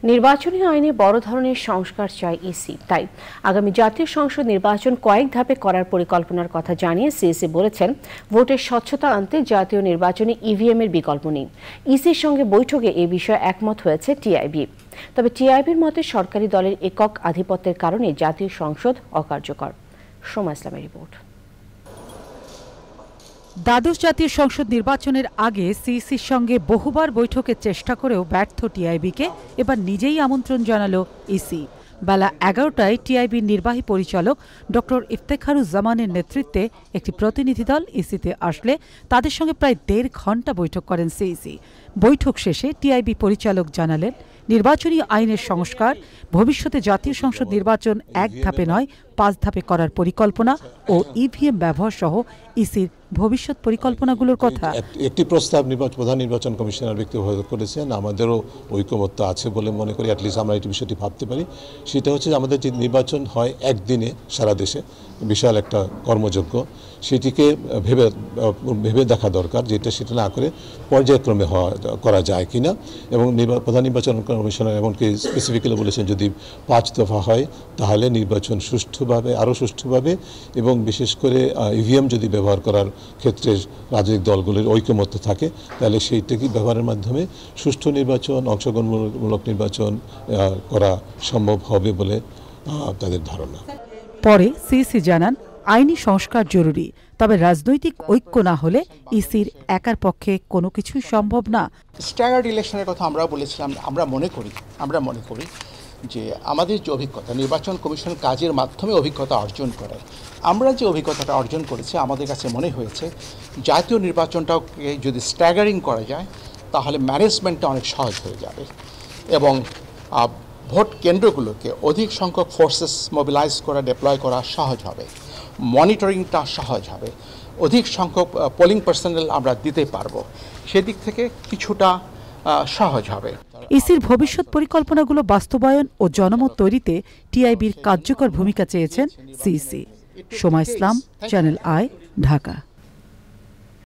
নির্বাচনী আইনে বড় ধরনের সংস্কার চায় ইসি, তাই আগামী জাতীয় সংসদ নির্বাচন কয়েক ধাপে করার পরিকল্পনার কথা জানিয়ে সিইসি বলেছেন, ভোটের স্বচ্ছতা আনতে জাতীয় নির্বাচনে ইভিএম এর বিকল্প নেই। ইসির সঙ্গে বৈঠকে এ বিষয়ে একমত হয়েছে টিআইবি। তবে টিআইবির মতে সরকারি দলের একক আধিপত্যের কারণে জাতীয় সংসদ অকার্যকর। সোমা ইসলামের রিপোর্ট। দ্বাদশ জাতীয় সংসদ নির্বাচনের আগে সিইসির সঙ্গে বহুবার বৈঠকের চেষ্টা করেও ব্যর্থ টিআইবিকে এবার নিজেই আমন্ত্রণ জানালো ইসি। বেলা ১১টায় টিআইবির নির্বাহী পরিচালক ডক্টর ইফতেখারুজ্জামানের নেতৃত্বে একটি প্রতিনিধি দল ইসিতে আসলে তাদের সঙ্গে প্রায় ১.৫ ঘণ্টা বৈঠক করেন সিইসি। বৈঠক শেষে টিআইবি পরিচালক জানালেন, নির্বাচনী আইনের সংস্কার, ভবিষ্যতে জাতীয় সংসদ নির্বাচন ১ ধাপে নয় ৫ ধাপে করার পরিকল্পনা ও ইভিএম ব্যবহার সহ ইসির ভবিষ্যৎ পরিকল্পনাগুলোর কথা। একটি প্রস্তাব প্রধান নির্বাচন কমিশনার ব্যক্তিগত করেছেন, আমাদেরও ঐকমত্য আছে বলে মনে করি। অ্যাটলিস্ট আমরা এই বিষয়টি ভাবতে পারি। সেটা হচ্ছে যে আমাদের যে নির্বাচন হয় একদিনে সারা দেশে, বিশাল একটা কর্মযজ্ঞ, সেটিকে ভেবে দেখা দরকার, যেটা সেটা না করে পর্যায়ক্রমে করা যায় কিনা। এবং প্রধান নির্বাচন কমিশনার এমনকি স্পেসিফিক্যালি বলেছেন, যদি ৫ দফা হয় তাহলে নির্বাচন সুষ্ঠুভাবে, আরও সুষ্ঠুভাবে, এবং বিশেষ করে ইভিএম যদি ব্যবহার করার ক্ষেত্রে রাজনৈতিক দলগুলির ঐকমত্য থাকে, তাহলে সেইটাকে ব্যবহারের মাধ্যমে সুষ্ঠু নির্বাচন, অংশগ্রহণমূলক নির্বাচন করা সম্ভব হবে বলে তাদের ধারণা। পরে সিইসি জানান, আইনি সংস্কার জরুরি, তবে রাজনৈতিক ঐক্য না হলে ইসির একার পক্ষে কোনো কিছুই সম্ভব না। স্ট্যাগার্ড ইলেকশনের কথা আমরা বলেছিলাম। আমরা মনে করি যে আমাদের যে অভিজ্ঞতা, নির্বাচন কমিশন কাজের মাধ্যমে অভিজ্ঞতা অর্জন করে, আমরা যে অভিজ্ঞতাটা অর্জন করেছি, আমাদের কাছে মনে হয়েছে জাতীয় নির্বাচনটাকে যদি স্ট্যাগারিং করা যায় তাহলে ম্যানেজমেন্টটা অনেক সহজ হয়ে যাবে এবং ভোট কেন্দ্রগুলোকে অধিক সংখ্যক ফোর্সেস মোবিলাইজ করা, ডিপ্লয় করা সহজ হবে, মনিটরিংটা সহজ হবে, অধিক সংখ্যক পোলিং পার্সোনেল আমরা দিতে পারবো, সেদিক থেকে কিছুটা সহজ হবে। ইসির ভবিষ্যৎ পরিকল্পনাগুলো বাস্তবায়ন ও জনমত তৈরিতে টিআইবির কার্যকর ভূমিকা চেয়েছেন CEC. Soma Islam, channel I, Dhaka.